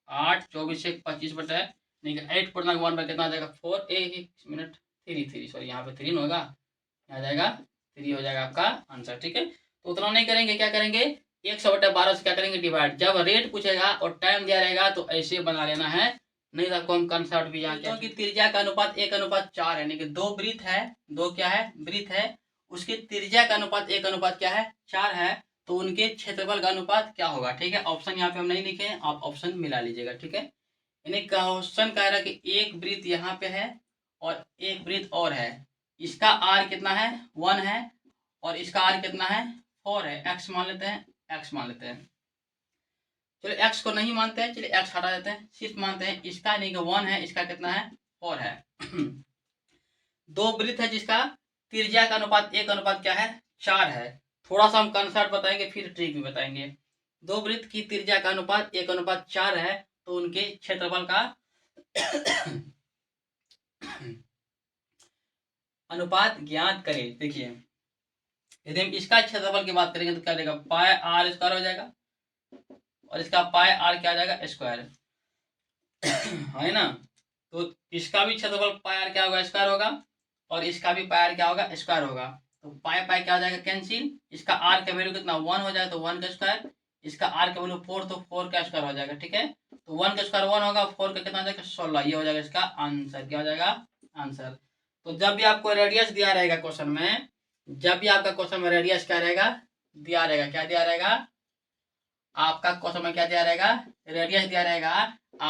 S1: 8 24 से 25 बटा नहीं 8.1 पर कितना आ जाएगा? 4 एक मिनट 3 सॉरी, यहाँ पे 3 होगा, यहाँ जाएगा 3 हो जाएगा आपका आंसर। ठीक है, तो उतना नहीं करेंगे, क्या करेंगे? 100/12 से क्या करेंगे? डिवाइड। जब रेट पूछेगा और टाइम दिया रहेगा तो ऐसे बना लेना है, नहीं तो आपको हम कंसेप्ट भी यहाँ क्योंकि त्रिज्या का अनुपात 1:4 है। यानी कि 2 वृत्त है, 2 क्या है? वृत्त है, उसकी त्रिज्या का अनुपात 1 क्या है? 4 है। तो उनके क्षेत्रफल का अनुपात क्या होगा? ठीक है, ऑप्शन यहाँ पे हम नहीं लिखे, आप ऑप्शन मिला लीजिएगा। ठीक है, यानी क्वेश्चन कह रहा है कि एक वृत्त यहाँ पे है और एक वृत्त और है, इसका आर कितना है 1 है और इसका आर कितना है 4 है। एक्स मान लेते हैं, एक्स मान लेते हैं। चलो एक्स को नहीं मानते हैं, चलिए एक्स हटा देते हैं, सिर्फ मानते हैं इसका, नहीं कि 1 है, इसका कितना है 4 है। दो वृत्त है जिसका त्रिज्या का अनुपात एक अनुपात क्या है 4 है। थोड़ा सा हम कंसेप्ट बताएंगे फिर ट्रिक भी बताएंगे। दो वृत्त की त्रिज्या का अनुपात एक अनुपात 4 है तो उनके क्षेत्रफल का अनुपात ज्ञात करें। देखिए यदि हम इसका क्षेत्रफल की बात करेंगे तो क्या देगा पाई आर स्क्वायर हो जाएगा और इसका पाई आर क्या आ जाएगा स्क्वायर है ना। तो इसका भी क्षेत्रफल पाई आर क्या होगा स्क्वायर होगा और इसका भी पाई आर क्या होगा स्क्वायर होगा। तो पाई पाई क्या हो जाएगा कैंसिल, इसका आर का वैल्यू कितना 1 हो जाएगा तो 1 का स्क्वायर, इसका आर का वैल्यू 4 तो 4 का स्क्वायर हो जाएगा। ठीक है, तो 1 का स्क्वायर 1 होगा, 4 का कितना हो जाएगा 16, ये हो जाएगा इसका आंसर। क्या हो जाएगा आंसर। तो जब भी आपको रेडियस दिया रहेगा क्वेश्चन में, जब भी आपका क्वेश्चन में रेडियस क्या रहेगा दिया रहेगा, क्या दिया रहेगा आपका क्वेश्चन में क्या दिया रहेगा रेडियस दिया रहेगा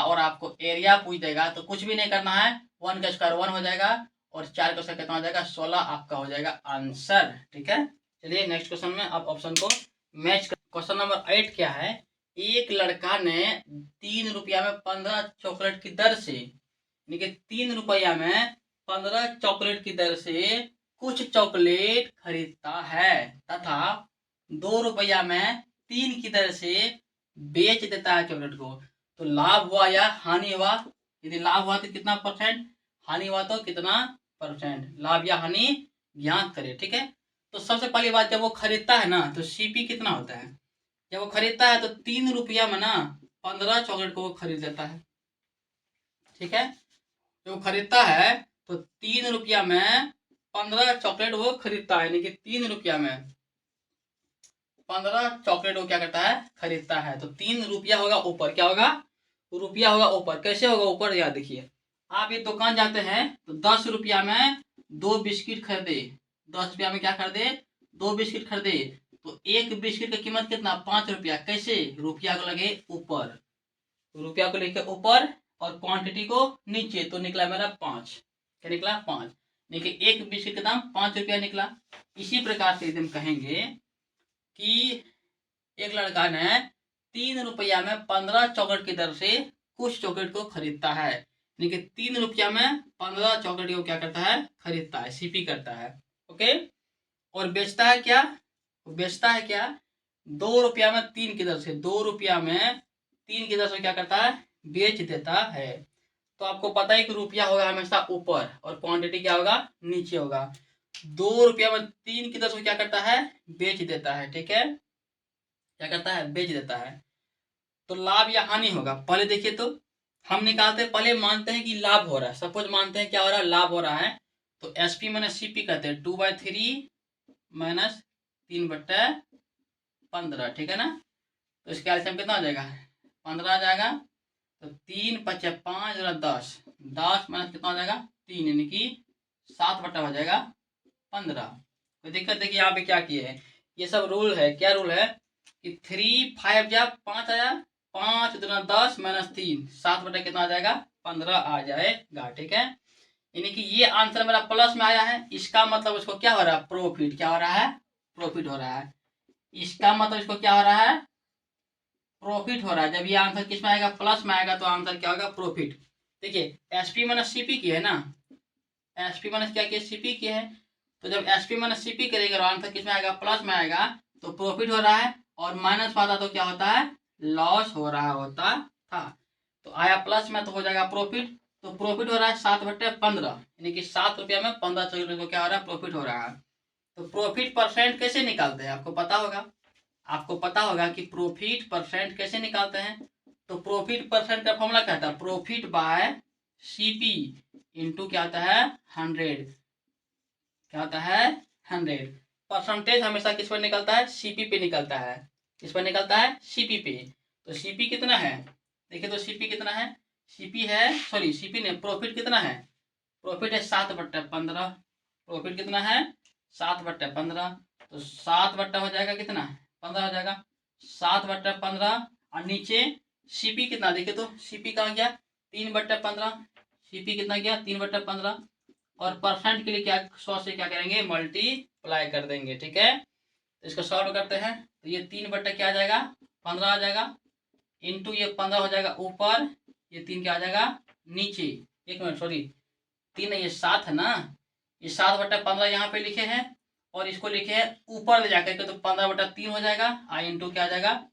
S1: और आपको एरिया पूछ देगा तो कुछ भी नहीं करना है, 1 का स्क्वायर 1 हो जाएगा और 4 का स्क्वायर कितना हो जाएगा 16, आपका हो जाएगा आंसर। ठीक है, चलिए नेक्स्ट क्वेश्चन में आप ऑप्शन को मैच कर। क्वेश्चन नंबर 8 क्या है, एक लड़का ने 3 रुपया में 15 चॉकलेट की दर से, यानी कि 3 रुपया में 15 चॉकलेट की दर से कुछ चॉकलेट खरीदता है तथा 2 रुपया में 3 की दर से बेच देता है चॉकलेट को, तो लाभ हुआ या हानि हुआ। यदि लाभ हुआ तो कितना परसेंट, हानि हुआ तो कितना परसेंट, लाभ या हानि ज्ञात करें। ठीक है, तो सबसे पहली बात जब वो खरीदता है ना तो सीपी कितना होता है, जब वो खरीदता है तो 3 रुपया में ना 15 चॉकलेट को वो खरीद लेता है। ठीक है, जो खरीदता है तो 3 रुपया में 15 चॉकलेट वो खरीदता है, यानी कि 3 रुपया में 15 चॉकलेट वो क्या करता है खरीदता है। तो 3 रुपया होगा ऊपर, क्या होगा रुपया होगा ऊपर। कैसे होगा ऊपर, याद देखिए आप एक दुकान जाते हैं तो 10 रुपया में 2 बिस्किट खरीदे, 10 रुपया में क्या खरीदे 2 बिस्किट खरीदे, तो एक बिस्किट की कीमत कितना 5 रुपया। कैसे, रुपया को लगे ऊपर, रुपया को लेके ऊपर और क्वांटिटी को नीचे, तो निकला मेरा 5। क्या निकला 5, देखिए एक बिस्किट का दाम 5 रुपया निकला। इसी प्रकार से हम कहेंगे कि एक लड़का ने 3 रुपया में 15 चॉकलेट की दर से कुछ चॉकलेट को खरीदता है, यानी कि 3 रुपया में 15 चॉकलेट को क्या करता है खरीदता है, सीपी करता है। ओके, और बेचता है क्या, बेचता है क्या 2 रुपया में 3 की दर से, 2 रुपया में 3 की दर से क्या करता है बेच देता है। तो आपको पता है कि रुपया होगा हमेशा ऊपर और क्वांटिटी क्या होगा नीचे होगा। 2 रुपया में 3 की दर से क्या करता है बेच देता है। ठीक है, क्या करता है बेच देता है। तो लाभ या हानि होगा, पहले देखिए तो हम निकालते हैं, पहले मानते हैं कि लाभ हो रहा है, सपोज मानते हैं क्या हो रहा है लाभ हो रहा है, तो एसपी माइनस सीपी कहते हैं 2/3 माइनस 3/15। ठीक है ना, तो इसका एल्सियम कितना आ जाएगा 15 आ जाएगा, तो 3 पचे 5 और 10, 10 माइनस कितना हो जाएगा 3, यानी कि 7 बटा हो जाएगा 15। तो दिक्कत देखिए यहाँ पे क्या किए है, ये सब रूल है, क्या रूल है कि 3 5 जा 5 आया, 5 दूना 10 माइनस 3, 7 बटा कितना आ जाएगा 15 आ जाएगा। ठीक है, यानी कि ये आंसर मेरा प्लस में आया है, इसका मतलब उसको क्या हो रहा है प्रॉफिट, क्या हो रहा है प्रॉफिट हो रहा है, इसका मतलब इसको क्या हो रहा है प्रॉफिट हो रहा है। जब ये आंसर किस में आएगा प्लस में आएगा तो आंसर क्या होगा प्रॉफिट। देखिए एसपी माइनस सीपी की है ना, एसपी माइनस क्या किया सीपी की है, तो जब एसपी माइनस सीपी करेंगे और आंसर किस में आएगा प्लस में आएगा तो प्रॉफिट हो रहा है, और माइनस पाता तो क्या होता है लॉस हो रहा होता था। तो आया प्लस में तो हो जाएगा प्रॉफिट, तो प्रॉफिट हो रहा है 7/15, यानी कि 7 रुपया में 15 चॉकलेट को क्या हो रहा है प्रॉफिट हो रहा है। तो प्रॉफिट परसेंट कैसे निकालते हैं आपको पता होगा, आपको पता होगा कि प्रॉफिट परसेंट कैसे निकालते हैं। तो प्रॉफिट परसेंट का फॉर्मूला क्या था प्रॉफिट बाय सीपी इंटू क्या होता है 100, क्या होता है 100। परसेंटेज हमेशा किस पर निकलता है सीपी पे निकलता है, किस पर निकलता है सीपी पे। तो सीपी कितना है देखिए, तो सीपी कितना है सीपी है सॉरी सीपी ने प्रॉफिट कितना है, प्रॉफिट है 7/15, प्रॉफिट कितना है 7/15, तो 7 हो जाएगा कितना 15 हो जाएगा 7/15, और नीचे सीपी कितना देखिए तो सीपी कहाँ गया 3/15, सीपी कितना गया 3/15, और परसेंट के लिए क्या 100 से क्या करेंगे मल्टीप्लाई कर देंगे। ठीक है, तो इसको सॉल्व करते हैं। तो ये 3 बट्टा क्या आ जाएगा 15 आ जाएगा, इंटू ये 15 हो जाएगा ऊपर, ये 3 क्या आ जाएगा नीचे। एक मिनट सॉरी 3 नहीं, ये 7 है ना, ये 7/15 यहाँ पे लिखे हैं और इसको लिखे हैं ऊपर ले जाकर के, तो 15/3 हो जाएगा। आई इंटू क्या आ जाएगा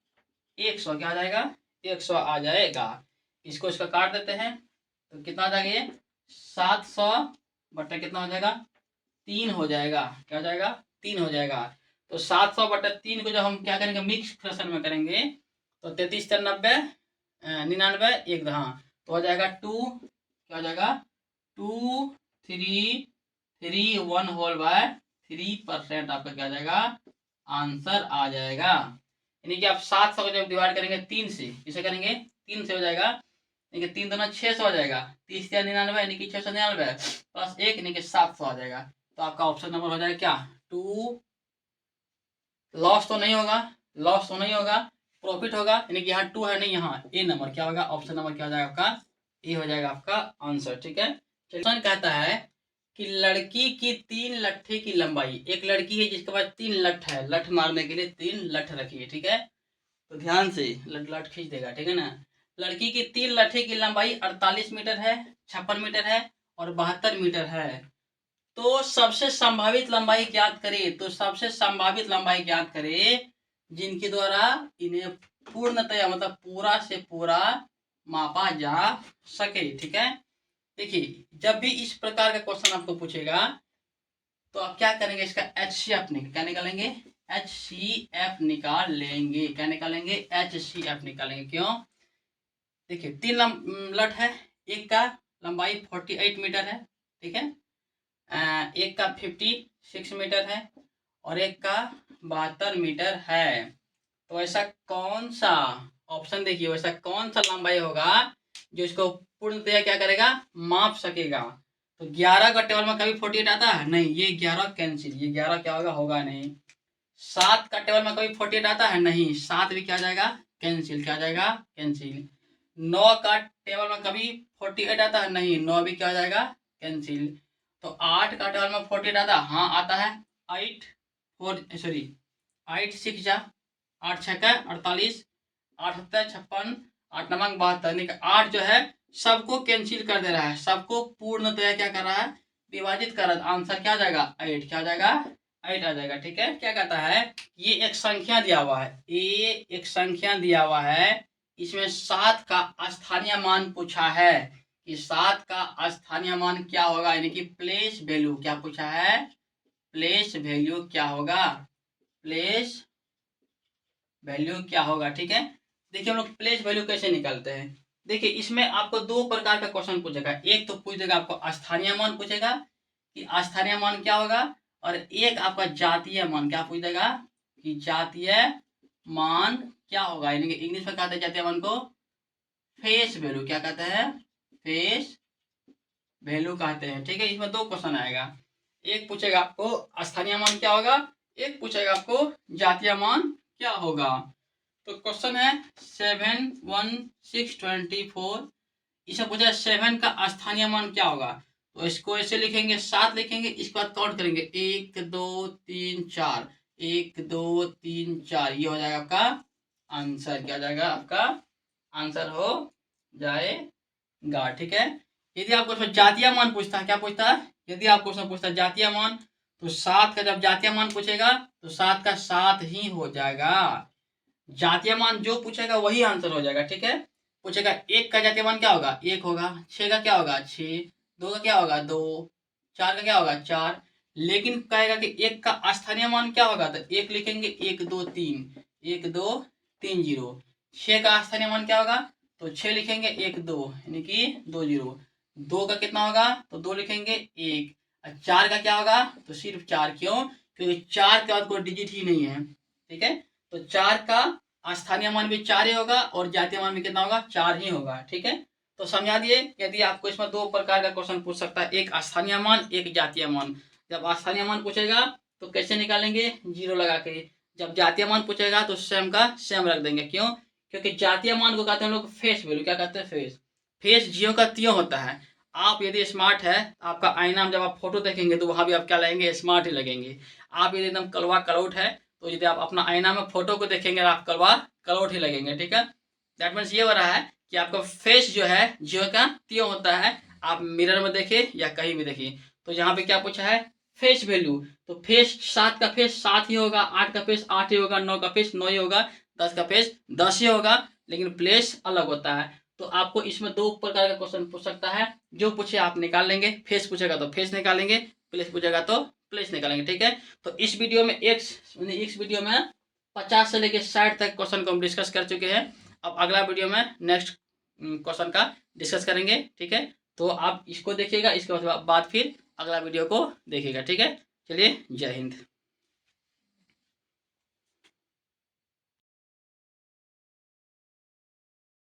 S1: 100, क्या आ जाएगा 100 आ जाएगा। इसको इसका काट देते हैं तो कितना आ जाएगा ये 700 बट्टा कितना हो जाएगा 3 हो जाएगा। क्या हो जाएगा 3 हो जाएगा। तो 700/3 को जब हम क्या करेंगे मिक्स फ्रैक्शन में करेंगे तो 33 3 90 99 1 हाँ, तो हो जाएगा 2, क्या हो जाएगा 2331/3% आपका क्या आ जाएगा आंसर आ जाएगा। यानी कि आप 700 को जब डिवाइड करेंगे 3 से, किसे करेंगे 3 से हो जाएगा, यानी कि 3 दूना 600 हो जाएगा, 30 या 99 यानी कि 699 प्लस 1 यानी कि 700 आ जाएगा। तो आपका ऑप्शन नंबर हो जाएगा क्या 2। लॉस तो नहीं होगा, लॉस तो नहीं होगा, प्रॉफिट होगा, यानी कि यहाँ 2 है नहीं, यहाँ ए नंबर क्या होगा, ऑप्शन नंबर क्या हो जाएगा आपका ए हो जाएगा आपका आंसर। ठीक है, क्वेश्चन कहता है कि लड़की की 3 लट्ठे की लंबाई, एक लड़की है जिसके पास 3 लठ है, लठ मारने के लिए 3 लठ रखी है। ठीक है, तो ध्यान से लठ खींच देगा। ठीक है ना, लड़की की 3 लट्ठे की लंबाई 48 मीटर है, 56 मीटर है और 72 मीटर है। तो सबसे संभावित लंबाई ज्ञात करे, तो सबसे संभावित लंबाई ज्ञात करे जिनके द्वारा इन्हें पूर्णतया मतलब पूरा से पूरा मापा जा सके। ठीक है, देखिए जब भी इस प्रकार का क्वेश्चन आपको पूछेगा तो आप क्या करेंगे, इसका HCF क्या निकालेंगे, HCF निकाल लेंगे। क्या निकालेंगे HCF निकालेंगे। क्यों, देखिए 3 लठ है, एक का लंबाई 48 मीटर है, ठीक है, एक का 56 मीटर है और एक का 72 मीटर है। तो ऐसा कौन सा ऑप्शन देखिए, वैसा कौन सा लंबाई होगा जो इसको पूर्णतया क्या करेगा माप सकेगा। तो 11 का टेबल में कभी 48 आता है नहीं, ये 11 कैंसिल, ये 11 क्या होगा होगा नहीं। 7 का टेबल में कभी 48 आता है नहीं, 7 भी क्या जाएगा कैंसिल, क्या जाएगा कैंसिल। 9 का टेबल में कभी 48 आता है नहीं, 9 भी क्या जाएगा कैंसिल। तो 8 का टेबल में 48 आता है, हाँ आता है, 8 6 जा 8 6 का 48, 8 7 56, 8 9 72, 8 जो है सबको कैंसिल कर दे रहा है, सबको पूर्णतया क्या कर रहा है विभाजित कर रहा है। आंसर क्या आ जाएगा 8, क्या आ जाएगा 8 आ जाएगा। ठीक है, क्या कहता है ये एक संख्या दिया हुआ है, ये एक संख्या दिया हुआ है, इसमें 7 का स्थानीय मान पूछा है कि 7 का स्थानीय मान क्या होगा, यानी कि प्लेस वैल्यू क्या पूछा है, प्लेस वैल्यू क्या होगा, प्लेस वैल्यू क्या होगा। ठीक है, देखिए हम लोग प्लेस वैल्यू कैसे निकालते हैं। देखिए इसमें आपको 2 प्रकार का क्वेश्चन पूछेगा, एक तो पूछ देगा आपको स्थानीय मान पूछेगा कि स्थानीय मान क्या होगा, और एक आपका जातीय मान क्या पूछ देगा कि जातीय मान क्या होगा, यानी कि इंग्लिश में कहते हैं जातीय मान को फेस वैल्यू, क्या कहते हैं फेस वैल्यू कहते हैं। ठीक है, इसमें 2 क्वेश्चन आएगा, एक पूछेगा आपको स्थानीय मान क्या होगा, एक पूछेगा आपको जातीय मान क्या होगा। तो क्वेश्चन है 71624, इसमें पूछा 7 का स्थानीय मान क्या होगा। तो इसको ऐसे लिखेंगे 7 लिखेंगे, इसके बाद काउंट करेंगे 1 2 3 4, 1 2 3 4, ये हो जाएगा आपका आंसर, क्या जाएगा आपका आंसर हो जाएगा। ठीक है, यदि आपको इसमें जातीय मान पूछता है, क्या पूछता है, यदि आपको उसमें पूछता है जातीय मान, तो 7 का जब जातीय मान पूछेगा तो 7 का 7 ही हो जाएगा, जातीय मान जो पूछेगा वही आंसर हो जाएगा। ठीक है, पूछेगा 1 का जातीय मान क्या होगा 1 होगा, 6 का क्या होगा 6, 2 का क्या होगा 2, 4 का क्या होगा 4, लेकिन कहेगा कि 1 का स्थानीय मान क्या होगा, तो 1 लिखेंगे 1 2 3, 1 2 3 0। 6 का स्थानीय मान क्या होगा, तो 6 लिखेंगे 1 2 यानी कि 2 0। 2 का कितना होगा, तो 2 लिखेंगे 1। 4 का क्या होगा, तो सिर्फ 4, क्यों, क्योंकि 4 के बाद कोई डिजिट ही नहीं है। ठीक है, तो 4 का स्थानीय मान भी 4 ही होगा और जातीय मान भी कितना होगा 4 ही होगा। ठीक है, तो समझा दिए। यदि आपको इसमें 2 प्रकार का क्वेश्चन पूछ सकता है, एक स्थानीय मान एक जातीय मान। जब स्थानीय मान पूछेगा तो कैसे निकालेंगे 0 लगा के, जब जातीय मान पूछेगा तो सेम का सेम रख देंगे। क्यों, क्योंकि जातीय मान को कहते हैं हम लोग फेस वैल्यू, क्या कहते हैं फेस, फेस जियो का त्यों होता है। आप यदि स्मार्ट है, आपका आईना में जब आप फोटो देखेंगे तो वहाँ भी आप क्या लगेंगे, स्मार्ट ही लगेंगे। आप यदि एकदम कलवा कलौट है तो यदि आप अपना आईना में फोटो को देखेंगे आप कलवा कलौट ही लगेंगे, ठीक है। दैट मीन्स ये हो रहा है कि आपका फेस जो है ज्यों का त्यों होता है, आप मिरर में देखिए या कहीं भी देखिए। तो यहाँ पे क्या पूछा है, फेस वैल्यू। तो फेस 7 का फेस 7 ही होगा, 8 का फेस 8 ही होगा, 9 का फेस 9 ही होगा, 10 का फेस 10 ही होगा, लेकिन प्लेस अलग होता है। तो आपको इसमें दो प्रकार का क्वेश्चन पूछ सकता है, जो पूछे आप निकाल लेंगे। फेस पूछेगा तो फेस निकालेंगे, प्लेस पूछेगा तो प्लेस निकालेंगे, ठीक है। तो इस वीडियो में इस वीडियो में 50 से लेके 60 तक क्वेश्चन को हम डिस्कस कर चुके हैं। अब अगला वीडियो में नेक्स्ट क्वेश्चन का डिस्कस करेंगे, ठीक है। तो आप इसको देखिएगा, इसके बाद फिर अगला वीडियो को देखिएगा, ठीक है। चलिए, जय हिंद।